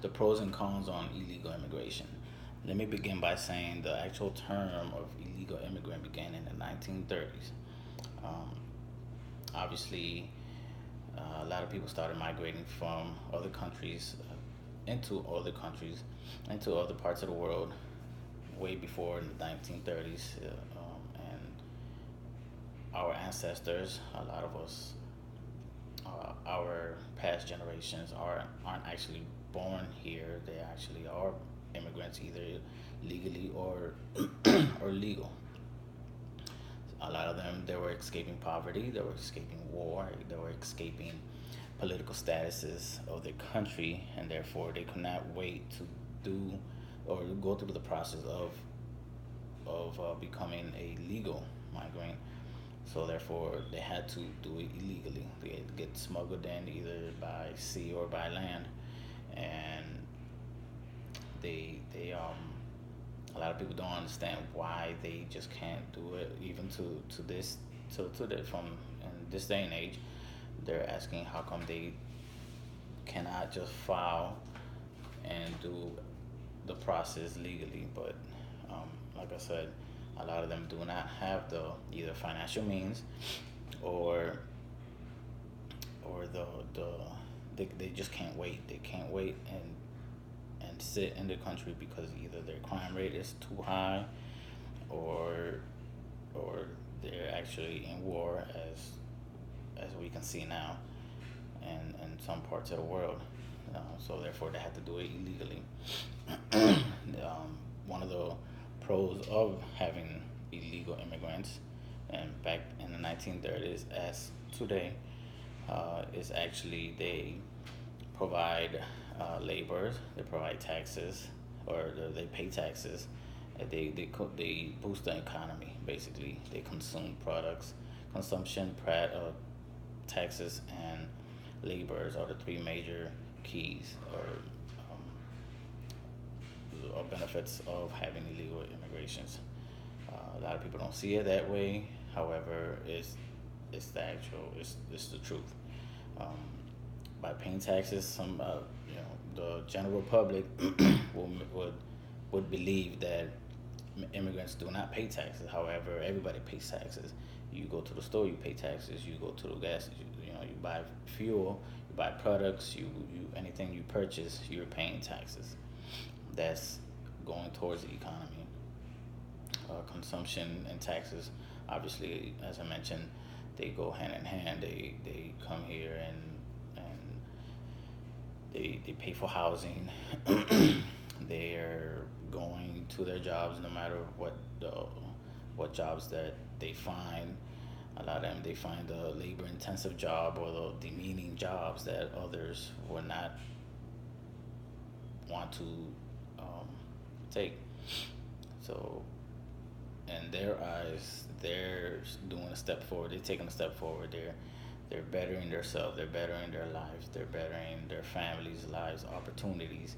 The pros and cons on illegal immigration. Let me begin by saying the actual term of illegal immigrant began in the 1930s. Um, Obviously, a lot of people started migrating from other countries into other parts of the world way before in the 1930s. And our ancestors, a lot of us, our past generations aren't actually born here. They actually are immigrants, either legally or or legal. A lot of them, they were escaping poverty, they were escaping war, they were escaping political statuses of their country, and therefore they could not wait to do or go through the process of becoming a legal migrant. So therefore, they had to do it illegally. They get smuggled in either by sea or by land, and they a lot of people don't understand why they just can't do it. Even to this to the from in this day and age, they're asking how come they cannot just file and do the process legally. But like I said, a lot of them do not have the either financial means or the they just can't wait. They can't wait and sit in the country because either their crime rate is too high or or they're actually in war, as we can see now in some parts of the world. So therefore, they have to do it illegally. One of the pros of having illegal immigrants, and back in the 1930s as today, is actually they provide labor, they provide taxes, or they pay taxes. They boost the economy. Basically, they consume products, consumption, taxes, and labors are the three major keys or benefits of having illegal immigrations. A lot of people don't see it that way. However, it's the actual it's the truth. Um, by paying taxes, some the general public will, would believe that immigrants do not pay taxes. However, everybody pays taxes. You go to the store, you pay taxes. You go to the gas, you buy fuel, you buy products, you anything you purchase, you're paying taxes. That's going towards the economy. Consumption and taxes, obviously, as I mentioned, they go hand in hand. They come here and they pay for housing. They're going to their jobs no matter what jobs that they find. A lot of them, they find a labor intensive job or the demeaning jobs that others would not want to um, take. So in their eyes, they're doing a step forward. They're taking a step forward. They're bettering themselves. They're bettering their lives. They're bettering their families' lives, opportunities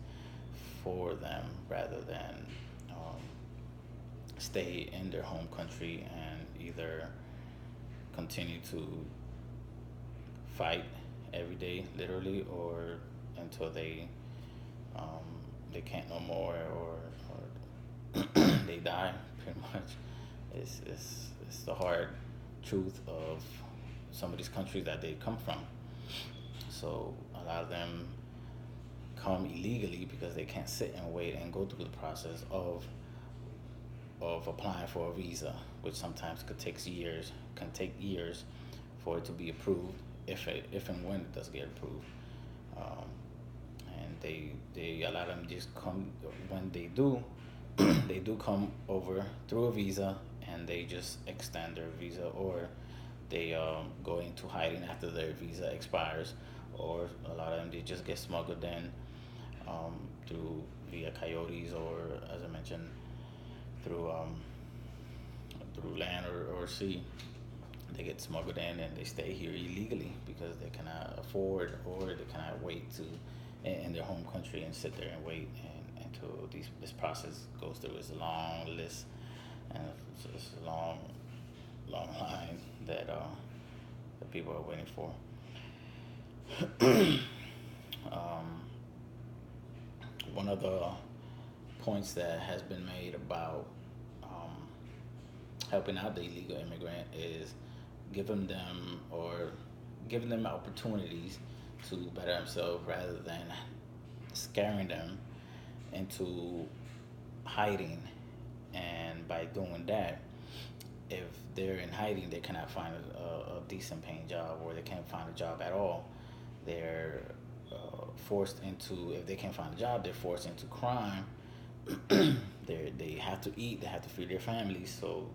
for them, rather than um, stay in their home country and either continue to fight every day, literally, or until um, they can't no more, or they die. Pretty much, it's the hard truth of some of these countries that they come from. So a lot of them come illegally because they can't sit and wait and go through the process of applying for a visa, which sometimes can take years for it to be approved, if and when it does get approved. Um, and they a lot of them just come when they do, they do come over through a visa, and they just extend their visa, or they go into hiding after their visa expires, or a lot of them they just get smuggled in through via coyotes, or as I mentioned, through through land or sea. They get smuggled in and they stay here illegally because they cannot afford or they cannot wait to in their home country and sit there and wait until this process goes through. It's a long list, and it's a long line that people are waiting for. um, one of the points that has been made about um, helping out the illegal immigrant is giving them or giving them opportunities to better themselves rather than scaring them into hiding. And by doing that, if they're in hiding, they cannot find a decent paying job, or they can't find a job at all. They're forced into, if they can't find a job, they're forced into crime. They have to eat, they have to feed their families, so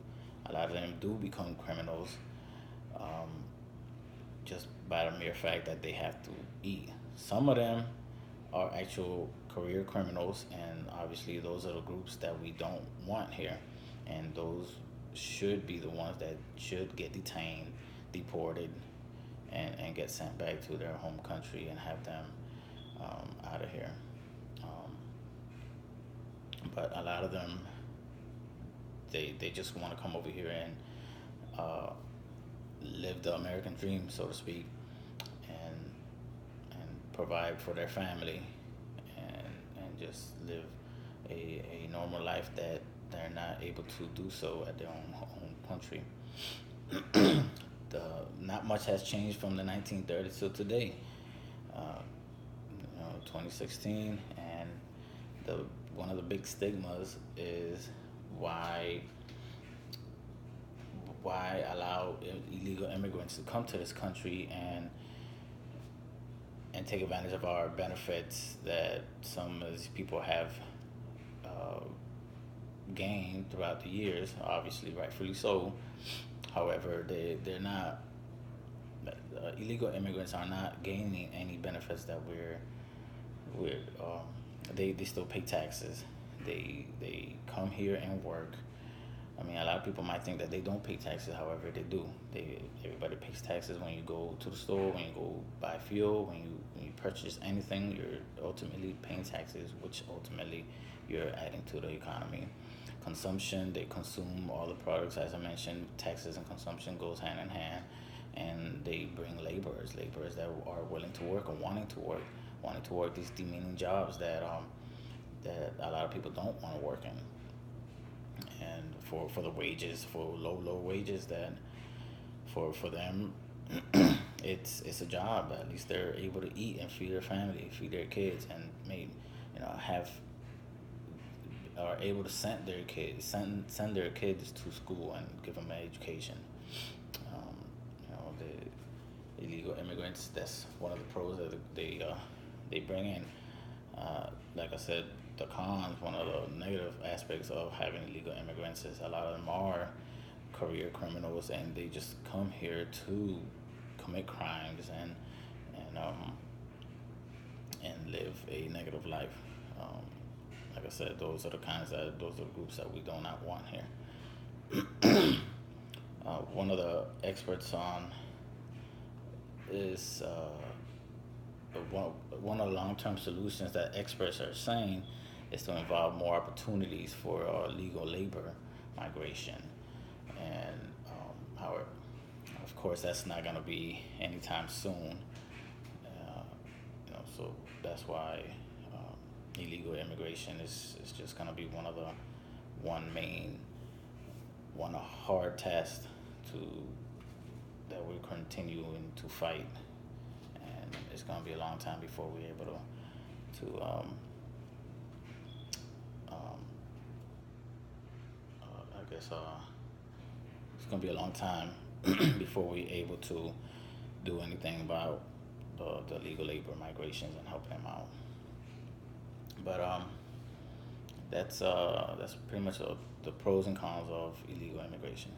a lot of them do become criminals, um, just by the mere fact that they have to eat. Some of them are actual career criminals, and obviously those are the groups that we don't want here, and those should be the ones that should get detained, deported, and get sent back to their home country and have them out of here. Um, but a lot of them, they just want to come over here and uh, live the American dream, so to speak, and and provide for their family, and just live a normal life that they're not able to do so at their own home country. the Not much has changed from the 1930s till today. Uh, 2016, and the one of the big stigmas is why allow illegal immigrants to come to this country and take advantage of our benefits that some of these people have uh, gained throughout the years, obviously rightfully so. However, they're not, illegal immigrants are not gaining any benefits that we're they still pay taxes. They come here and work. I mean, a lot of people might think that they don't pay taxes. However, they do. Everybody pays taxes when you go to the store, when you go buy fuel, when you purchase anything. You're ultimately paying taxes, which ultimately you're adding to the economy. Consumption, they consume all the products, as I mentioned. Taxes and consumption goes hand in hand, and they bring laborers that are willing to work and wanting to work these demeaning jobs that a lot of people don't want to work in, and for the wages, for low wages, that for them it's a job. At least they're able to eat and feed their family, feed their kids, and maybe have are able to send their kids to school and give them an education. The illegal immigrants, that's one of the pros that they bring in. Like I said, the cons, one of the negative aspects of having illegal immigrants is a lot of them are career criminals, and they just come here to commit crimes and live a negative life. Um, like I said, those are the groups that we do not want here. One of the experts on is one of the long-term solutions that experts are saying is to involve more opportunities for legal labor migration. And however, of course, that's not going to be anytime soon. So that's why illegal immigration is just going to be one hard task to that we're continuing to fight, and it's going to be a long time before we're able to um, I guess it's going to be a long time before we're able to do anything about the legal labor migrations and helping them out. But that's pretty much the pros and cons of illegal immigration.